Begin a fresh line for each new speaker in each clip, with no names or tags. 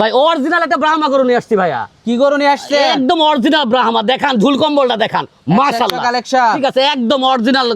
ভাই অরিজিনাল একটা ব্রাহ্মা গরু নিয়ে আসছি ভাইয়া।
কি গরু নিয়ে আসছে?
একদম অরিজিনাল ব্রাহ্মা, দেখান ঝুল কম্বলটা দেখান, মাশাআল্লাহ
কালেকশন।
ঠিক আছে, একদম অরিজিনাল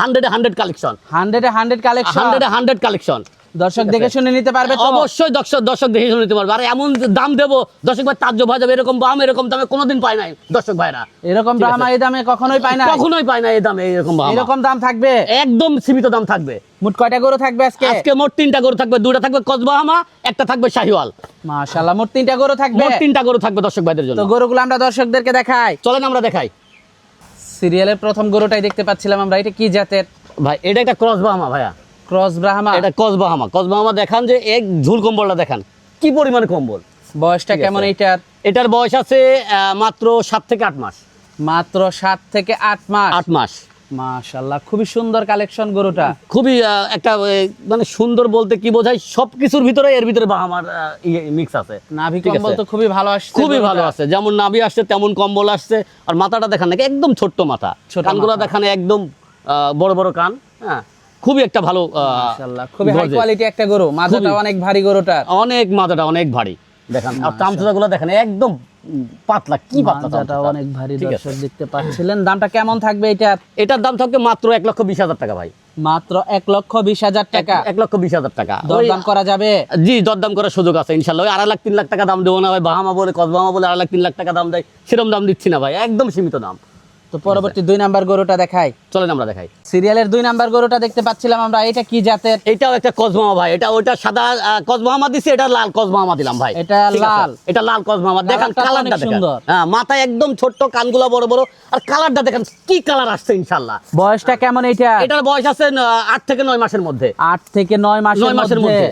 100 কালেকশন,
100 কালেকশন,
100 কালেকশন।
দর্শক দেখে শুনে নিতে পারবে তো?
অবশ্যই দর্শক দেখে শুনে নিতে পারবে। আর এমন দাম দেবো দর্শক ভাই তাজ্জব হয়ে যাবে, এরকম দাম এরকম দামে কোনোদিন পায় নাই দর্শক ভাইরা।
এরকম ব্রাহ্মা এই দামে কখনোই পায় না,
কখনোই পায় না এই দামে এরকম ব্রাহ্মা।
এরকম দাম থাকবে,
একদম সীমিত দাম থাকবে।
মোট কয়টা গরু থাকবে আজকে?
আজকে মোট 3টা গরু থাকবে, 2টা থাকবে কসবাহামা, একটা থাকবে শাহিওয়াল।
মাশাআল্লাহ, মোট 3টা গরু থাকবে।
মোট 3টা গরু থাকবে দর্শক ভাইদের জন্য।
তো গরুগুলো আমরা দর্শকদেরকে দেখাই,
চলেন আমরা দেখাই।
সিরিয়ালের প্রথম গরুটাই দেখতে পাচ্ছিলাম আমরা, এটা কি জাতের
ভাই এটা একটা ক্রস বাহামা ভাইয়া,
ক্রস ব্রাহ্মা।
এটা কসবাহামা। কসবাহামা দেখান যে এক ঝুল কম্বলটা দেখান কি পরিমাণ কম্বল।
বয়সটা
ঠিক
কেমন
আছে।
এইটার?
এটার বয়স আছে মাত্র 7 থেকে 8 মাস।
মাত্র 7 থেকে 8 মাস।
8 মাস।
মাশাআল্লাহ, খুবই সুন্দর কালেকশন গরুটা।
খুবই একটা মানে সুন্দর বলতে কি বোঝায়, সবকিছুর ভিতরে এর ভিতরে বাহামার মিক্স আছে।
নাভি
ঠিক
কম্বল
আছে।
তো খুবই ভালো আসছে,
খুবই
গরুটা।
ভালো আছে, যেমন নাভি আসছে তেমন কম্বল আসছে। আর মাথাটা দেখান নাকি একদম ছোট্ট মাথা,
ছোট
কানগুলো
মাথা।
দেখান একদম বড় বড় কান। হ্যাঁ, খুবই একটা ভালো
মাশাআল্লাহ, খুবই হাই
gorgeous।
কোয়ালিটি একটা গরু। মাথাটা
খুবই।
অনেক ভারী গরুটা,
অনেক মাথাটা অনেক ভারী দেখান। আর চামচাগুলো দেখেন একদম পাতলা, কি পাতলা
মাথাটা
চামচা।
অনেক ভারী।
ঠিক আছে।
দর্শক দেখতে পাচ্ছিলেন। দামটা কেমন থাকবে এটার?
এটার দাম থাকবে মাত্র 1,20,000 টাকা ভাই।
মাত্র 1,20,000 টাকা।
1,20,000 টাকা।
দরদাম করা যাবে?
জি, দরদাম করার সুযোগ আছে ইনশাল্লাহ। ওই 2.5 লাখ 3 লাখ টাকা দাম দেবো না ভাই, বাহামা বলে কসবাহামা বলে 2.5 লাখ 3 লাখ টাকা দাম দেয়, সেরকম দাম দিচ্ছি না ভাই, একদম সীমিত দাম।
তো পরবর্তী 2 নাম্বার গরুটা দেখাই।
চলেন আমরা দেখাই।
সিরিয়ালের 2 নাম্বার গরুটা দেখতে পাচ্ছিলাম আমরা, এটা কি জাতের?
এটাও একটা কসবাহামা ভাই, এটা ওটা সাদা কসবাহামা দিছি, এটা লাল কসবাহামা দিলাম ভাই।
এটা
ঠিক আছে?
লাল।
এটা লাল কসবাহামা দেখেন,
কালারটা তো
কালারটা
অনেক
দেখেন।
সুন্দর।
হ্যাঁ, মাথা একদম ছোট্ট, কানগুলা বড় বড়, আর কালারটা দেখেন কি কালার আসছে ইনশাআল্লাহ।
বয়সটা কেমন এটা?
এটার বয়স আছে 8 থেকে 9 মাসের মধ্যে।
8 থেকে 9
9 মাসের মধ্যে।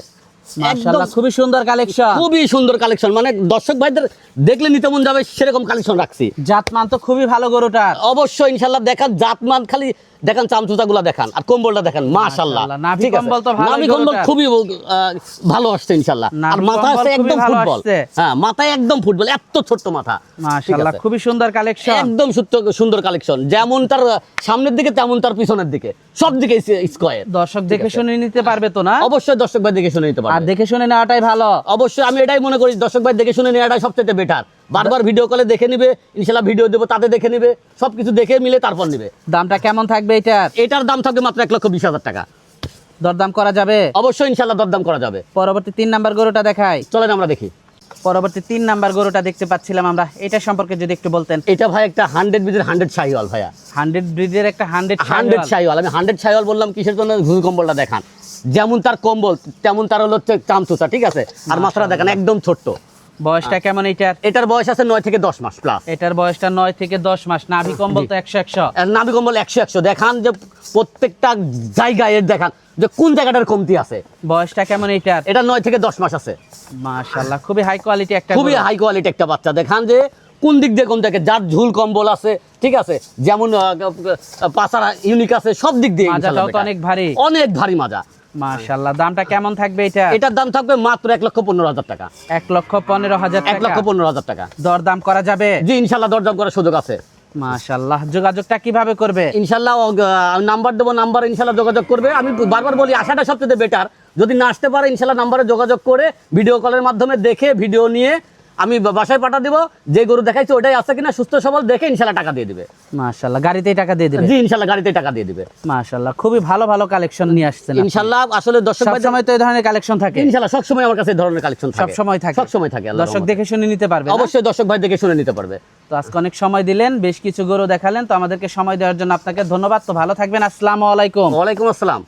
মাশাআল্লাহ, খুবই সুন্দর কালেকশন।
খুবই সুন্দর কালেকশন, মানে দর্শক ভাইদের দেখলে নিতে মন যাবে সেরকম কালেকশন রাখছি।
জাতমান তো খুবই ভালো গরুটার।
অবশ্যই ইনশাআল্লাহ দেখান, জাতমান খালি দেখান, চামচুচাগুলা দেখান, আর কম্বলটা দেখেন, মাশাআল্লাহ।
মাশাআল্লাহ, নাভি
ঠিক আছে।
কম্বল তো ভালোই
নাভি কম্বল
গরুটার।
খুবই ভালো আসছে ইনশাআল্লাহ। আর
নাভি
মাথা
কম্বল
আছে
খুবই
একদম
ভালো
ফুটবল।
আসছে।
হ্যাঁ, মাথায় একদম ফুটবল, এত ছোট্ট মাথা।
মাশাআল্লাহ,
ঠিক আছে।
খুবই সুন্দর কালেকশন।
একদম সুন্দর কালেকশন, যেমন তার সামনের দিকে তেমন তার পিছনের দিকে, সব দিকে স্কয়ার।
দর্শক দেখে শুনে নিতে পারবে তো না?
অবশ্যই দর্শক ভাই দেখে শুনে নিতে
আর
পারবে।
দেখে শুনে নেওয়াটাই ভালো।
অবশ্যই আমি এটাই মনে করি, দর্শক ভাই দেখে শুনে নেওয়াটাই সবচেয়ে বেটার। বারবার ভিডিও কলে দেখে নিবে, ইনশাআল্লাহ ভিডিও দেবো তাতে দেখে নিবে, সবকিছু দেখে মিলে তারপর নিবে।
দামটা কেমন থাকবে এটার?
এটার দাম থাকবে মাত্র 1,20,000 টাকা।
দরদাম করা যাবে?
অবশ্যই ইনশাআল্লাহ দরদাম করা যাবে।
পরবর্তী 3 নাম্বার গরুটা দেখাই।
চলেন আমরা দেখি।
পরবর্তী 3 নাম্বার গরুটা দেখতে পাচ্ছিলাম আমরা, এটা সম্পর্কে যদি একটু বলতেন।
এটা ভাই একটা 100 ব্রিডের 100 শাহিওয়াল ভাইয়া।
100 ব্রিডের একটা 100
100 শাহিওয়াল। আমি 100 শাহিওয়াল বললাম কিসের জন্য? ঝুল কম্বলটা দেখান, যেমন তার কম্বল তেমন তার হলো চামচুচা। ঠিক আছে। আর মাথাটা দেখেন একদম ছোট্ট।
বয়সটা কেমন এটার?
এটার বয়স আছে 9 থেকে 10 মাস প্লাস।
এটার বয়সটা 9 থেকে 10 মাস। নাভি কম্বল তো 100
আর নাভি কম্বল 100 দেখান, যে প্রত্যেকটা জায়গায় এর দেখান যে কোন জায়গাটার কমতি আছে।
বয়সটা কেমন এটার?
এটা 9 থেকে 10 মাস আছে।
মাশাআল্লাহ, খুবই হাই কোয়ালিটি একটা
খুবই
গরু।
হাই কোয়ালিটি একটা বাচ্চা, দেখান যে কোন দিক দিয়ে কোন জায়গায় যার ঝুল কম্বল আছে। ঠিক আছে, যেমন পাছাড়া ইউনিক আছে, সব দিক দিয়ে
মাজাটাও
ইনশাআল্লাহ
তো অনেক ভারী।
অনেক ভারী মাজা।
মাশাআল্লাহ, দামটা কেমন থাকবে এটা?
এটার দাম থাকবে মাত্র 1,15,000 টাকা।
1,15,000 টাকা।
1,15,000 টাকা।
দরদাম করা যাবে?
জি ইনশাআল্লাহ দরদাম করার সুযোগ আছে।
মাশাআল্লাহ, যোগাযোগটা কিভাবে করবে?
ইনশাআল্লাহ নাম্বার দেবো, নাম্বার ইনশাআল্লাহ যোগাযোগ করবে। আমি বারবার বলি আসাটা সবচেয়ে বেটার, যদি না আসতে পারে ইনশাআল্লাহ নাম্বারে যোগাযোগ করে ভিডিও কলের মাধ্যমে দেখে ভিডিও নিয়ে আমি বাসায় পাঠা দিব। যে গরু দেখাইছে ওটাই আছে কিনা সুস্থ সবল দেখে ইনশাআল্লাহ টাকা দিয়ে দিবে।
মাশাআল্লাহ, গাড়িতেই টাকা দিয়ে দিবে?
জি ইনশাআল্লাহ গাড়িতে টাকা দিয়ে দিবে।
মাশাআল্লাহ, খুবই ভালো ভালো কালেকশন নিয়ে আসছেন আপনি।
ইনশাআল্লাহ আসলে দর্শক
সব
ভাই
সময় তো এই ধরনের কালেকশন থাকে?
ইনশাআল্লাহ সব সময় আমার কাছে এই ধরনের কালেকশন থাকে,
সব সময় থাকে?
সব সময় থাকে। আল্লাহর
দর্শক
রহমতে।
দেখে শুনে নিতে পারবে না?
অবশ্যই দর্শক ভাই দেখে শুনে নিতে পারবে।
তো আজকে অনেক সময় দিলেন, বেশ কিছু গরু দেখালেন, তো আমাদেরকে সময় দেওয়ার জন্য আপনাকে ধন্যবাদ। তো ভালো থাকবেন, আসসালামু আলাইকুম।
ওয়ালাইকুম আসসালাম।